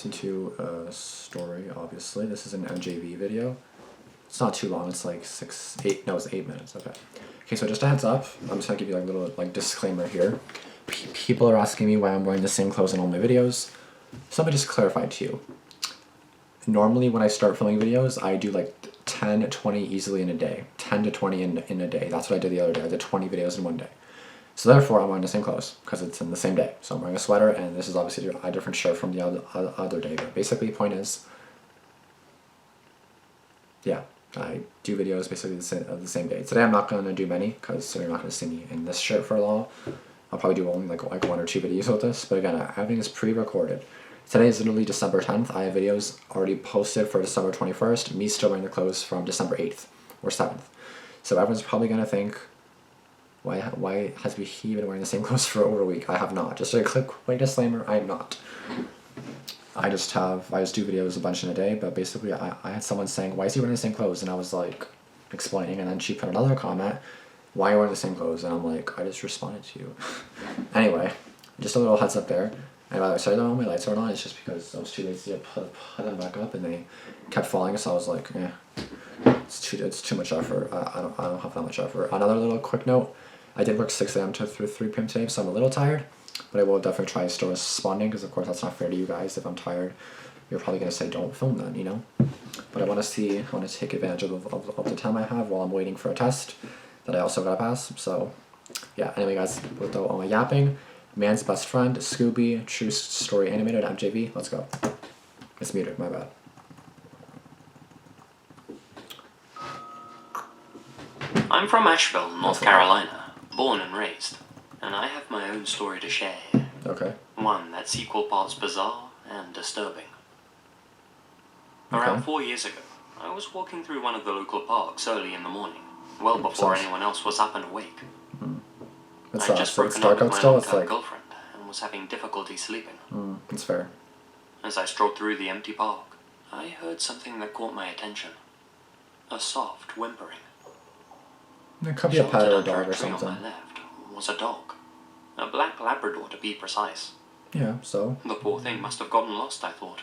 reacting to a story, obviously. This is an MJV video. It's not too long, it's like it's 8 minutes, okay. Okay, so just a heads up, I'm just gonna give you like a little like disclaimer here. People are asking me why I'm wearing the same clothes in all my videos. So let me just clarify to you. Normally when I start filming videos, I do like 10, 20 easily in a day. 10 to 20 in a day. That's what I did the other day. I did 20 videos in one day. So therefore, I'm wearing the same clothes because it's in the same day. So I'm wearing a sweater, and this is obviously a different shirt from the other day. But basically, the point is, yeah, I do videos basically the same day. Today, I'm not going to do many because you're not going to see me in this shirt for a while. I'll probably do only like 1 or 2 videos with this. But again, everything is pre-recorded. Today is literally December 10th. I have videos already posted for December 21st. Me still wearing the clothes from December 8th or 7th. So everyone's probably going to think, why has he been wearing the same clothes for over a week? I have not. Just a quick disclaimer, I am not. I just do videos a bunch in a day, but basically I had someone saying, why is he wearing the same clothes? And I was like, explaining, and then she put another comment, why are you wearing the same clothes? And I'm like, I just responded to you. Anyway, just a little heads up there. And by the way, sorry that all my lights are on, it's just because I was too lazy to put them back up and they kept falling, so I was like, it's too much effort. I don't have that much effort. Another little quick note, I did work 6 a.m. to 3 p.m. today, so I'm a little tired, but I will definitely try to still responding, because of course that's not fair to you guys. If I'm tired, you're probably going to say don't film then, you know? But I want to take advantage of the time I have while I'm waiting for a test that I also got to pass. So yeah, anyway guys, with all my yapping, Man's Best Friend, Scooby, True Story Animated, MJV, let's go. It's muted, my bad. I'm from Asheville, North Carolina, born and raised, and I have my own story to share. Okay. One that's equal parts bizarre and disturbing. Around 4 years ago, I was walking through one of the local parks early in the morning, well before anyone else was up and awake. I'd just broken up with my long-term girlfriend and was having difficulty sleeping. That's fair. As I strolled through the empty park, I heard something that caught my attention. A soft whimpering. It could be a pet or a dog or something. On my left was a dog. A black Labrador, to be precise. Yeah, so? The poor thing must have gotten lost, I thought.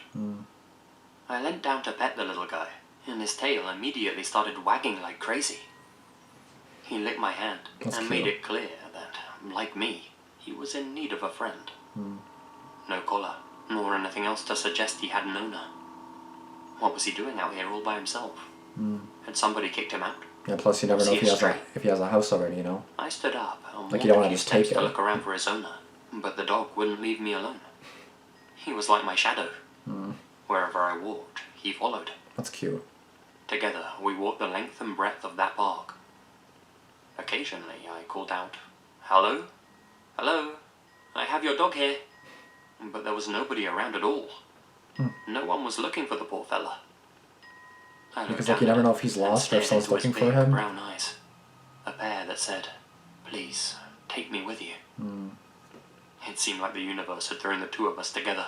I leant down to pet the little guy, and his tail immediately started wagging like crazy. He licked my hand and made it clear that, like me, he was in need of a friend. No collar, nor anything else to suggest he had an owner. What was he doing out here all by himself? Had somebody kicked him out? Yeah, plus you never know if he has a house already, you know? I stood up and like you don't want to walked just a few take steps it. to look around for his owner, but the dog wouldn't leave me alone. He was like my shadow. Wherever I walked, he followed. That's cute. Together, we walked the length and breadth of that park. Occasionally, I called out, "Hello? Hello? I have your dog here." But there was nobody around at all. No one was looking for the poor fella. Because like you never know if he's lost or if someone's looking for him. Brown eyes. A pair that said, "Please, take me with you." It seemed like the universe had thrown the two of us together.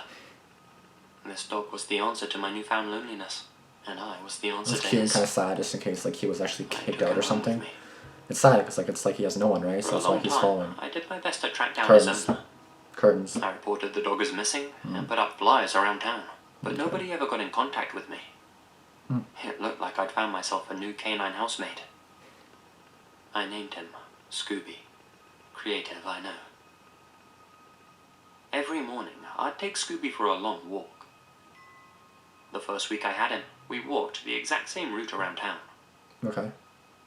This dog was the answer to my newfound loneliness, and I was the answer to his. It's cute and kind of sad, just in case like he was actually kicked out or something. It's sad because like it's like he has no one, right? So that's why he's following. I did my best to track down his owner. Curtains. I reported the dog as missing and put up flyers around town, but nobody ever got in contact with me. It looked like I'd found myself a new canine housemaid. I named him Scooby. Creative, I know. Every morning, I'd take Scooby for a long walk. The first week I had him, we walked the exact same route around town. Okay.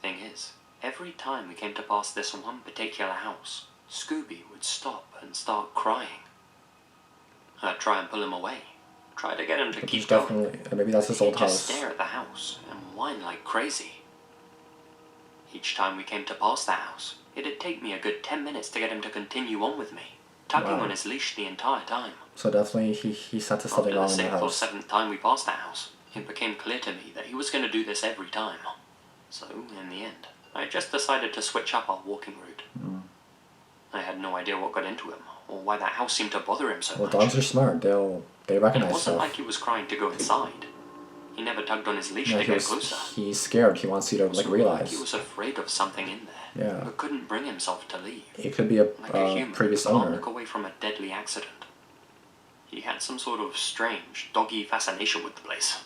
Thing is, every time we came to pass this one particular house, Scooby would stop and start crying. I'd try and pull him away. Try to get him to keep going. Maybe that's his old house. He'd just stare at the house and whine like crazy. Each time we came to pass the house, it'd take me a good 10 minutes to get him to continue on with me, tugging on his leash the entire time. So definitely he set to something wrong in the house. After the 6th or 7th time we passed the house, it became clear to me that he was going to do this every time. So, in the end, I just decided to switch up our walking route. I had no idea what got into him, or why that house seemed to bother him so much. Well, dogs are smart. They recognize stuff. It wasn't like he was crying to go inside. He never tugged on his leash to get closer. He's scared. He wants you to realize. Like he was afraid of something in there. Yeah. But couldn't bring himself to leave. It could be a like a human previous who can't owner. look away from a deadly accident. He had some sort of strange, doggy fascination with the place.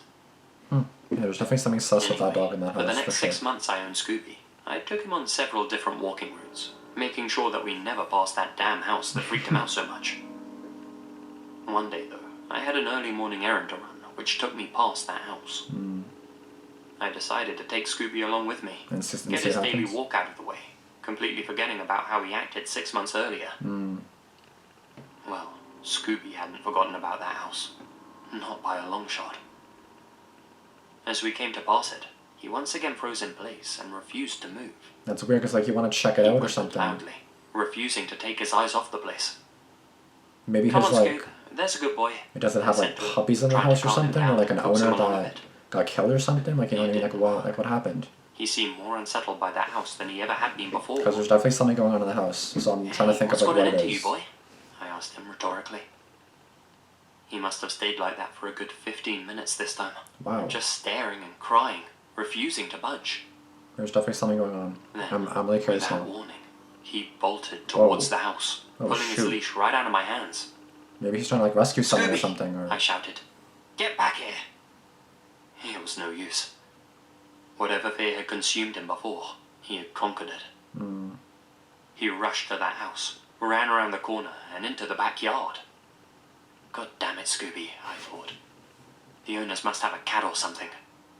Yeah, there's definitely something sus with that dog in that For the house, next for sure. 6 months I owned Scooby, I took him on several different walking routes, making sure that we never passed that damn house that freaked him out so much. One day, though, I had an early morning errand to run, which took me past that house. I decided to take Scooby along with me, And see get what his daily happens. walk out of the way, completely forgetting about how he acted 6 months earlier. Well, Scooby hadn't forgotten about that house. Not by a long shot. As we came to pass it, he once again froze in place and refused to move. That's weird, because like you want to check it out or something. Loudly, refusing to take his eyes off the place. Maybe Come his on, like, Scoob. There's a good boy. does it have I like said to him, puppies in the trying to house or calm him something, or down like an and coax owner him along a that bit. got killed or something? Like, you know what I mean? Like what happened? He seemed more unsettled by that house than he ever had been before. Because there's definitely something going on in the house, so I'm trying to think of like what it What's got it into is. you, boy? I asked him rhetorically. He must have stayed like that for a good 15 minutes this time. Wow. Just staring and crying, refusing to budge. There's definitely something going on. Then, I'm really curious without now. warning, he bolted towards the house, Oh, pulling his shoot. leash right out of my hands. Maybe he's trying to like rescue someone or Scooby! something, or I shouted. Get back here! It was no use. Whatever fear had consumed him before, he had conquered it. He rushed to that house, ran around the corner, and into the backyard. God damn it, Scooby, I thought. The owners must have a cat or something.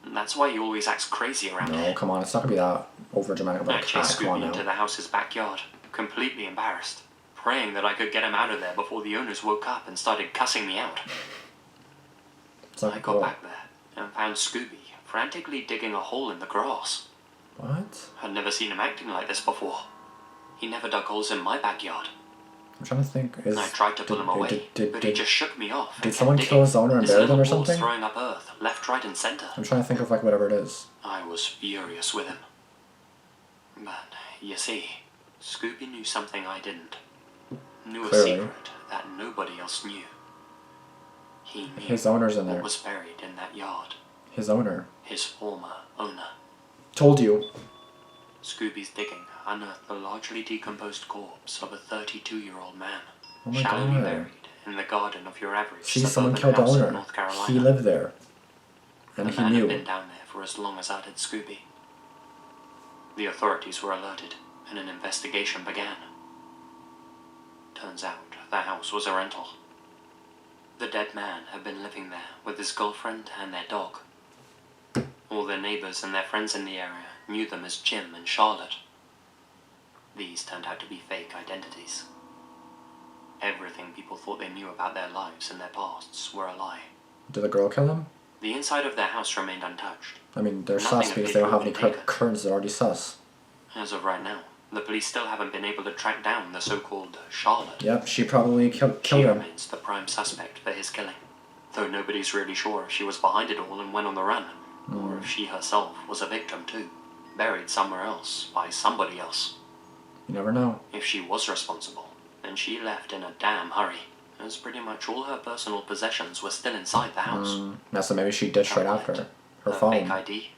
That's why he always acts crazy around no, here. come on, it's not gonna be that over dramatic I about a cat. chased Come on Scooby into now. the house's backyard, completely embarrassed, praying that I could get him out of there before the owners woke up and started cussing me out. It's not I got cool. back there and found Scooby frantically digging a hole in the grass. What? I'd never seen him acting like this before. He never dug holes in my backyard. I'm trying to think. I tried to pull him away, but he just shook me off. did someone kill his owner and his bury them or little paws something? throwing up earth, left, right, and center. I'm trying to think of like whatever it is. I was furious with him. But, you see, Scooby knew something I didn't. Knew Clearly. a secret that nobody else knew. He knew His owner's in what there. was buried in that yard. His owner. His former owner. Told you. Scooby's digging unearthed the largely decomposed corpse of a 32-year-old man, Oh my shallowly god. buried in the garden of your average See, someone suburban killed the house in owner. North Carolina. He lived there. And The he man had knew. been down there for as long as I did Scooby. The authorities were alerted, and an investigation began. Turns out the house was a rental. The dead man had been living there with his girlfriend and their dog. All their neighbors and their friends in the area knew them as Jim and Charlotte. These turned out to be fake identities. Everything people thought they knew about their lives and their pasts were a lie. Did the girl kill him? The inside of their house remained untouched. I mean, they're Nothing sus had because been they don't have any proven taken. curtains. They're already sus. As of right now, the police still haven't been able to track down the so-called Charlotte. Yep, she probably killed She him. remains the prime suspect for his killing, though nobody's really sure if she was behind it all and went on the run, or if she herself was a victim too, buried somewhere else by somebody else. You never know. If she was responsible, then she left in a damn hurry, as pretty much all her personal possessions were still inside the house. Yeah, so maybe she ditched right after. Her Her phone. fake ID,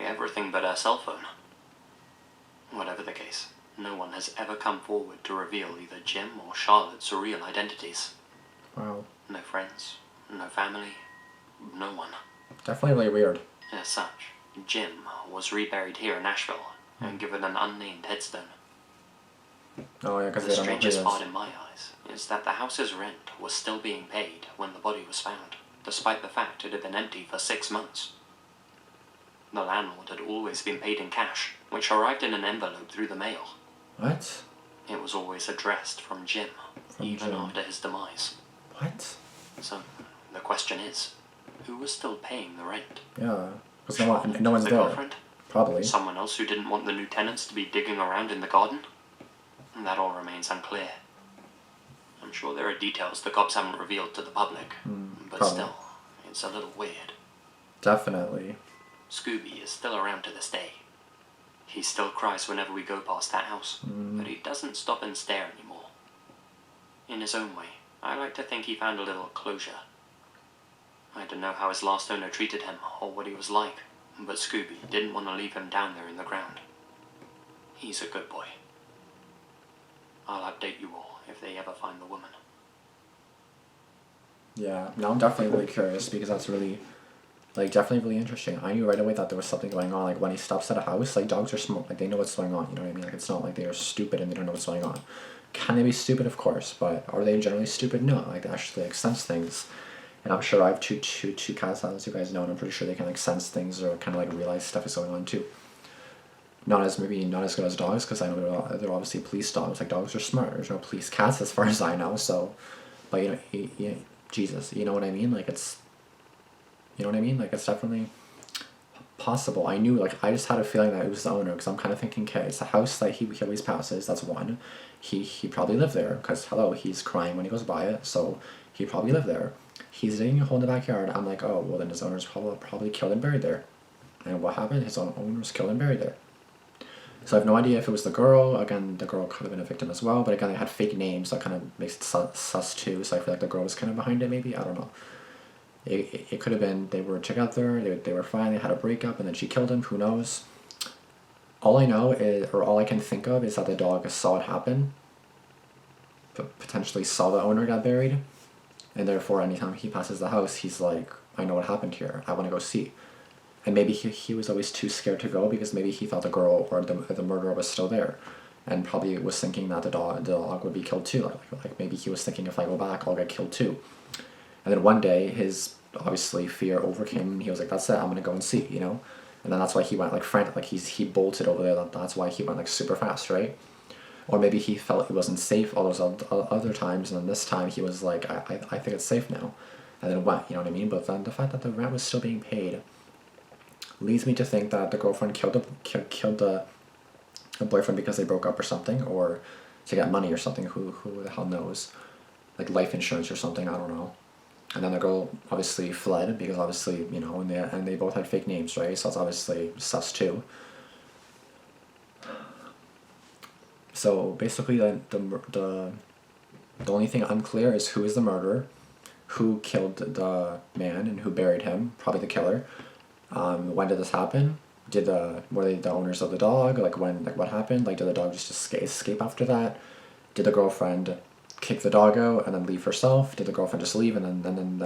everything but her cell phone. Whatever the case, no one has ever come forward to reveal either Jim or Charlotte's real identities. Wow. No friends, no family, no one. Definitely really weird. As such, Jim was reburied here in Nashville and given an unnamed headstone. Oh yeah, because The they don't know who he strangest is. part in my eyes is that the house's rent was still being paid when the body was found, despite the fact it had been empty for 6 months. The landlord had always been paid in cash, which arrived in an envelope through the mail. What? It was always addressed from Jim, even Jim. after his demise. What? So, the question is, who was still paying the rent? Yeah. Because Charlotte, no one's the there. girlfriend? Probably. Someone else who didn't want the new tenants to be digging around in the garden? That all remains unclear. I'm sure there are details the cops haven't revealed to the public, but probably. still, it's a little weird. Definitely. Scooby is still around to this day. He still cries whenever we go past that house, but he doesn't stop and stare anymore. In his own way, I like to think he found a little closure. I don't know how his last owner treated him or what he was like, but Scooby didn't want to leave him down there in the ground. He's a good boy. I'll update you all if they ever find the woman. Yeah, now I'm definitely really curious because that's really, like, definitely really interesting. I knew right away that there was something going on. Like, when he stops at a house, like, dogs are smart. Like, they know what's going on, you know what I mean? Like, it's not like they are stupid and they don't know what's going on. Can they be stupid? Of course, but are they generally stupid? No, like, they actually, like, sense things. And I'm sure I have two cats, as you guys know, and I'm pretty sure they can, like, sense things or kind of, like, realize stuff is going on, too. Not as good as dogs, because I know they're obviously police dogs. Like, dogs are smart. There's no police cats as far as I know, so, but, you know, Jesus, you know what I mean? Like, it's, you know what I mean? Like, it's definitely possible. I knew, like, I just had a feeling that it was the owner, because I'm kind of thinking, okay, it's a house that he always passes, that's one. He probably lived there, because, hello, he's crying when he goes by it, so he probably lived there. He's digging a hole in the backyard. I'm like, oh, well, then his owner's probably killed and buried there. And what happened? His own owner was killed and buried there. So I have no idea if it was the girl. Again, the girl could have been a victim as well, but again, they had fake names, so that kind of makes it sus too, so I feel like the girl was kind of behind it, maybe, I don't know. It could have been they were together, they were fine, they had a breakup, and then she killed him, who knows. All I know is, or all I can think of, is that the dog saw it happen, potentially saw the owner got buried, and therefore anytime he passes the house, he's like, I know what happened here, I want to go see. And maybe he was always too scared to go because maybe he thought the girl or the murderer was still there, and probably was thinking that the dog would be killed too. Like maybe he was thinking, if I go back, I'll get killed too. And then one day, his obviously fear overcame him. He was like, that's it, I'm gonna go and see, you know. And then that's why he went like frantic, like he bolted over there. That's why he went like super fast, right? Or maybe he felt he wasn't safe all those other times, and then this time he was like, I think it's safe now, and then went, you know what I mean? But then the fact that the rent was still being paid leads me to think that the girlfriend killed the boyfriend because they broke up or something, or to get money or something. Who the hell knows? Like life insurance or something, I don't know. And then the girl obviously fled because obviously, you know, and they both had fake names, right? So it's obviously sus too. So basically, the only thing unclear is who is the murderer, who killed the man, and who buried him. Probably the killer. When did this happen? Were they the owners of the dog? Like when? Like what happened? Like did the dog just escape after that? Did the girlfriend kick the dog out and then leave herself? Did the girlfriend just leave and then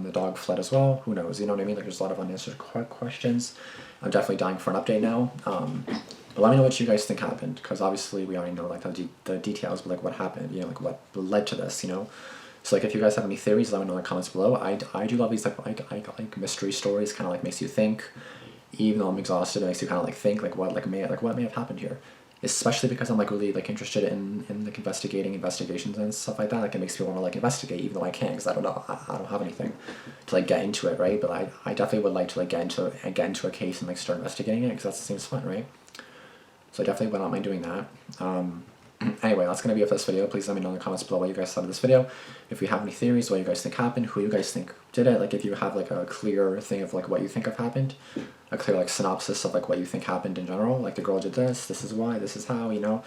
the dog fled as well? Who knows? You know what I mean? Like there's a lot of unanswered questions. I'm definitely dying for an update now. But let me know what you guys think happened, because obviously we already know like the details, but like what happened, you know, like what led to this, you know. So like if you guys have any theories, let me know in the comments below. I do love these like mystery stories, kind of like makes you think. Even though I'm exhausted, it makes you kind of like think like what may have happened here. Especially because I'm like really like interested in like investigations and stuff like that. Like it makes me want to like investigate, even though I can't, because I don't know, I don't have anything to like get into it, right? But I definitely would like to like get into a case and like start investigating it, because that seems fun, right? So I definitely wouldn't mind doing that. Anyway, that's going to be it for this video. Please let me know in the comments below what you guys thought of this video. If you have any theories, what you guys think happened, who you guys think did it. Like if you have like a clear thing of like what you think have happened, a clear like synopsis of like what you think happened in general. Like the girl did this is why, this is how, you know,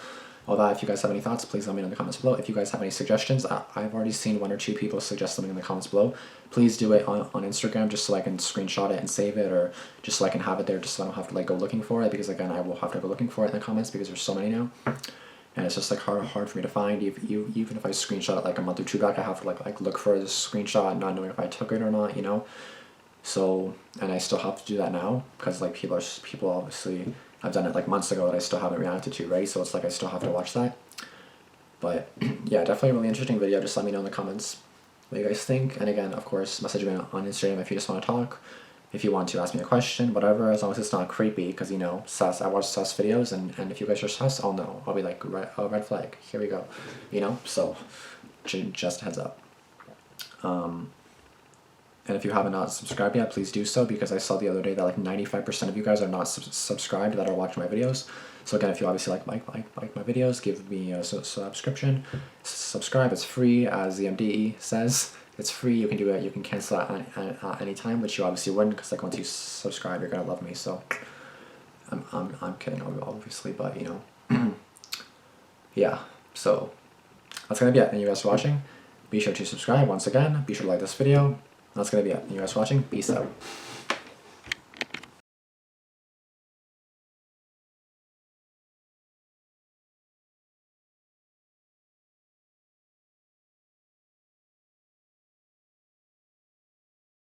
all that. If you guys have any thoughts, please let me know in the comments below. If you guys have any suggestions, I've already seen 1 or 2 people suggest something in the comments below. Please do it on Instagram, just so I can screenshot it and save it, or just so I can have it there, just so I don't have to like go looking for it, because again, I will have to go looking for it in the comments because there's so many now. And it's just like hard for me to find. Even if I screenshot it like a month or 2 back, I have to like look for this screenshot, not knowing if I took it or not, you know. So, and I still have to do that now, because like people obviously, I've done it like months ago that I still haven't reacted to, right? So it's like I still have to watch that. But yeah, definitely a really interesting video. Just let me know in the comments what you guys think. And again, of course, message me on Instagram if you just want to talk. If you want to ask me a question, whatever, as long as it's not creepy, because, you know, sus, I watch sus videos, and if you guys are sus, I'll know. I'll be like, red flag, here we go, you know, so, just a heads up. And if you haven't not subscribed yet, please do so, because I saw the other day that like 95% of you guys are not subscribed that are watching my videos. So again, if you obviously like my videos, give me a subscription, subscribe, it's free, as the MDE says. It's free, you can do it, you can cancel it at any time, which you obviously wouldn't, because like once you subscribe, you're gonna love me, so I'm kidding, obviously, but you know, yeah, so that's gonna be it. Thank you guys for watching. Be sure to subscribe once again, be sure to like this video. That's gonna be it. Thank you guys for watching, peace out.